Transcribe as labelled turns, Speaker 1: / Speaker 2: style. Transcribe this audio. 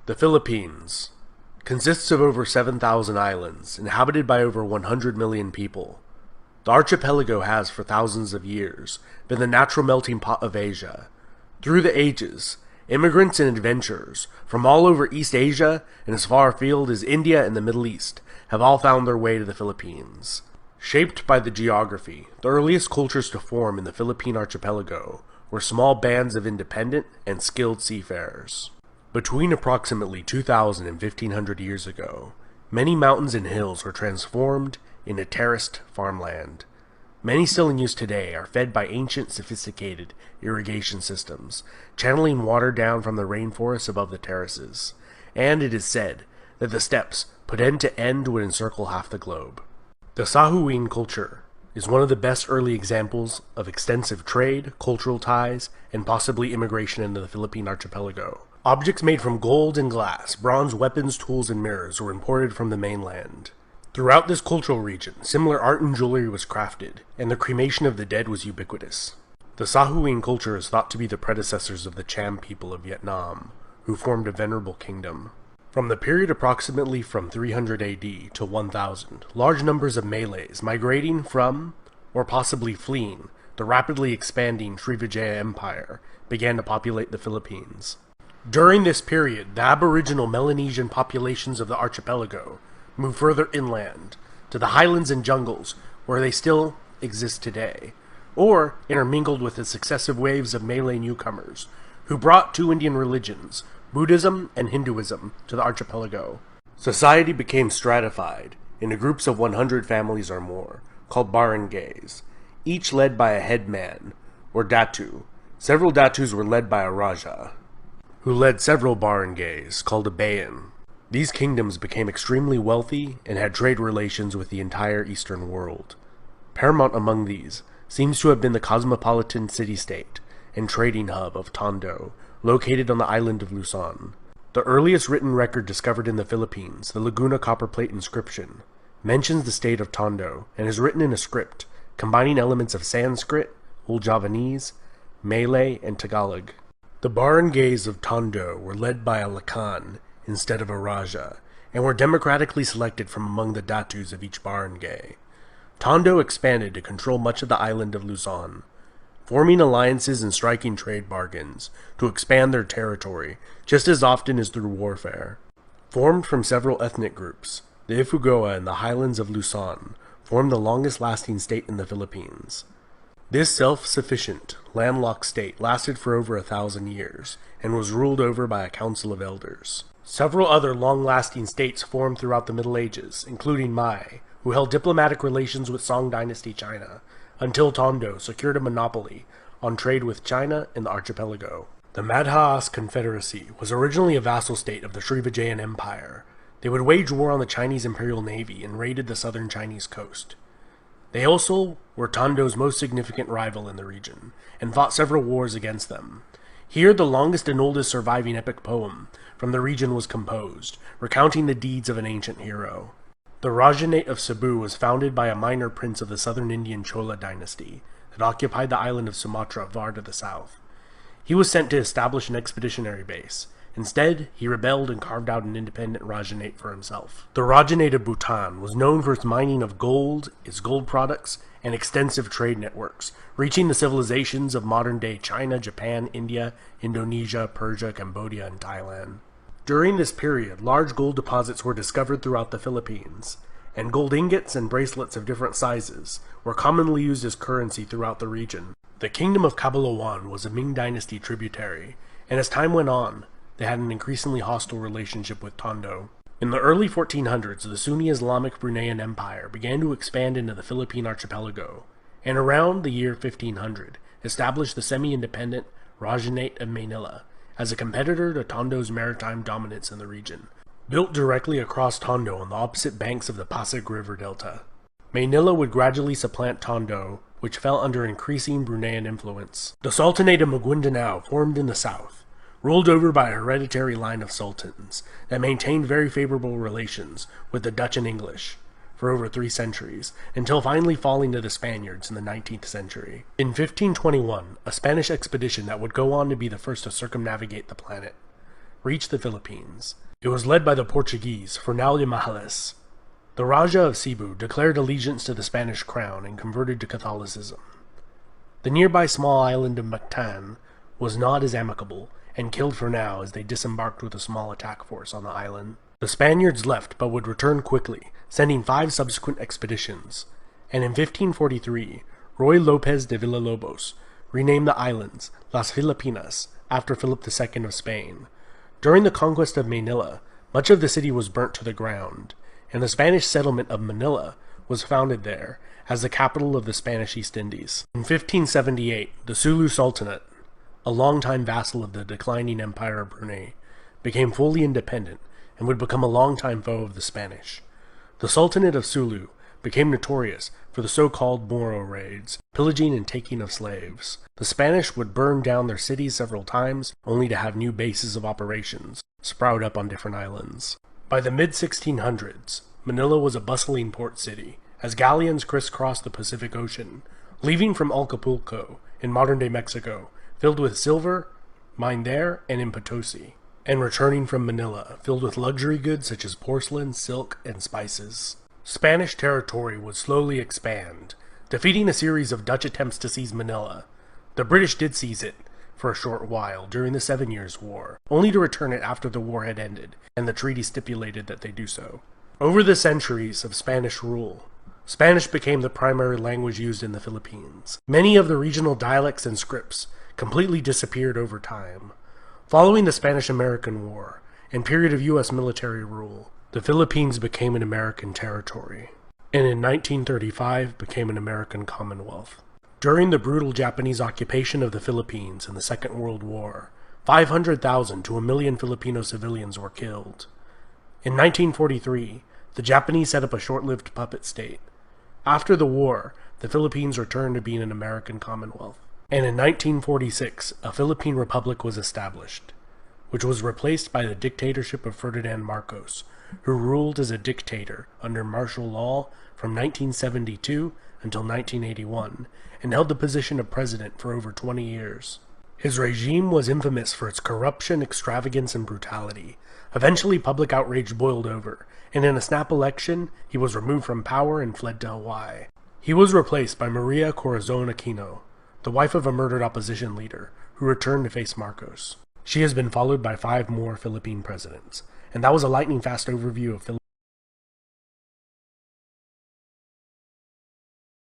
Speaker 1: The Philippines consists of over 7,000 islands, inhabited by over 100 million people. The archipelago has, for thousands of years, been the natural melting pot of Asia. Through the ages, immigrants and adventurers from all over East Asia and as far afield as India and the Middle East have all found their way to the Philippines. Shaped by the geography, the earliest cultures to form in the Philippine archipelago were small bands of independent and skilled seafarers. Between approximately 2,000 and 1,500 years ago, many mountains and hills were transformed into terraced farmland. Many still in use today are fed by ancient sophisticated irrigation systems, channeling water down from the rainforests above the terraces, and it is said that the steppes put end to end would encircle half the globe. The Sahuin culture is one of the best early examples of extensive trade, cultural ties, and possibly immigration into the Philippine archipelago. Objects made from gold and glass, bronze weapons, tools, and mirrors were imported from the mainland. Throughout this cultural region, similar art and jewelry was crafted, and the cremation of the dead was ubiquitous. The Sahuin culture is thought to be the predecessors of the Cham people of Vietnam, who formed a venerable kingdom. From the period approximately from 300 AD to 1000, large numbers of Malays migrating from, or possibly fleeing, the rapidly expanding Srivijaya Empire began to populate the Philippines. During this period, the aboriginal Melanesian populations of the archipelago moved further inland, to the highlands and jungles where they still exist today, or intermingled with the successive waves of Malay newcomers, who brought two Indian religions, Buddhism and Hinduism, to the archipelago. Society became stratified into groups of 100 families or more, called barangays, each led by a headman, or datu. Several datus were led by a raja, who led several barangays, called a bayan. These kingdoms became extremely wealthy and had trade relations with the entire eastern world. Paramount among these seems to have been the cosmopolitan city-state and trading hub of Tondo, located on the island of Luzon. The earliest written record discovered in the Philippines, the Laguna copperplate inscription, mentions the state of Tondo and is written in a script combining elements of Sanskrit, Old Javanese, Malay, and Tagalog. The barangays of Tondo were led by a lakan instead of a raja, and were democratically selected from among the datus of each barangay. Tondo expanded to control much of the island of Luzon, forming alliances and striking trade bargains to expand their territory just as often as through warfare. Formed from several ethnic groups, the Ifugao in the highlands of Luzon formed the longest-lasting state in the Philippines. This self-sufficient, landlocked state lasted for over 1,000 years, and was ruled over by a council of elders. Several other long-lasting states formed throughout the Middle Ages, including Mai, who held diplomatic relations with Song Dynasty China, until Tondo secured a monopoly on trade with China and the archipelago. The Madhas Confederacy was originally a vassal state of the Srivijayan Empire. They would wage war on the Chinese Imperial Navy and raided the southern Chinese coast. They also were Tondo's most significant rival in the region, and fought several wars against them. Here the longest and oldest surviving epic poem from the region was composed, recounting the deeds of an ancient hero. The Rajanate of Cebu was founded by a minor prince of the southern Indian Chola dynasty that occupied the island of Sumatra far to the south. He was sent to establish an expeditionary base. Instead, he rebelled and carved out an independent Rajanate for himself. The Rajanate of Bhutan was known for its mining of gold, its gold products, and extensive trade networks, reaching the civilizations of modern-day China, Japan, India, Indonesia, Persia, Cambodia, and Thailand. During this period, large gold deposits were discovered throughout the Philippines, and gold ingots and bracelets of different sizes were commonly used as currency throughout the region. The kingdom of Cabalawan was a Ming dynasty tributary, and as time went on, they had an increasingly hostile relationship with Tondo. In the early 1400s, the Sunni Islamic Bruneian Empire began to expand into the Philippine archipelago, and around the year 1500, established the semi-independent Rajanate of Manila as a competitor to Tondo's maritime dominance in the region. Built directly across Tondo on the opposite banks of the Pasig River Delta, Manila would gradually supplant Tondo, which fell under increasing Bruneian influence. The Sultanate of Maguindanao formed in the south, ruled over by a hereditary line of sultans that maintained very favorable relations with the Dutch and English for over 3 centuries, until finally falling to the Spaniards in the 19th century. In 1521, a Spanish expedition that would go on to be the first to circumnavigate the planet reached the Philippines. It was led by the Portuguese, Fernão de Magalhães. The Raja of Cebu declared allegiance to the Spanish crown and converted to Catholicism. The nearby small island of Mactan was not as amicable and killed Fernão as they disembarked with a small attack force on the island. The Spaniards left but would return quickly, sending 5 subsequent expeditions, and in 1543, Ruy López de Villalobos renamed the islands Las Filipinas after Philip II of Spain. During the conquest of Manila, much of the city was burnt to the ground, and the Spanish settlement of Manila was founded there as the capital of the Spanish East Indies. In 1578, the Sulu Sultanate, a longtime vassal of the declining Empire of Brunei, became fully independent and would become a longtime foe of the Spanish. The Sultanate of Sulu became notorious for the so-called Moro raids, pillaging and taking of slaves. The Spanish would burn down their cities several times, only to have new bases of operations sprout up on different islands. By the mid-1600s, Manila was a bustling port city, as galleons crisscrossed the Pacific Ocean, leaving from Acapulco, in modern-day Mexico, filled with silver, mined there and in Potosi, and returning from Manila, filled with luxury goods such as porcelain, silk, and spices. Spanish territory would slowly expand, defeating a series of Dutch attempts to seize Manila. The British did seize it for a short while during the 7 Years' War, only to return it after the war had ended, and the treaty stipulated that they do so. Over the centuries of Spanish rule, Spanish became the primary language used in the Philippines. Many of the regional dialects and scripts completely disappeared over time. Following the Spanish-American War and period of U.S. military rule, the Philippines became an American territory, and in 1935 became an American Commonwealth. During the brutal Japanese occupation of the Philippines in the Second World War, 500,000 to 1 million Filipino civilians were killed. In 1943, the Japanese set up a short-lived puppet state. After the war, the Philippines returned to being an American Commonwealth. And in 1946, a Philippine Republic was established, which was replaced by the dictatorship of Ferdinand Marcos, who ruled as a dictator under martial law from 1972 until 1981, and held the position of president for over 20 years. His regime was infamous for its corruption, extravagance, and brutality. Eventually, public outrage boiled over, and in a snap election, he was removed from power and fled to Hawaii. He was replaced by Maria Corazon Aquino, the wife of a murdered opposition leader, who returned to face Marcos. She has been followed by 5 more Philippine presidents, and that was a lightning-fast overview of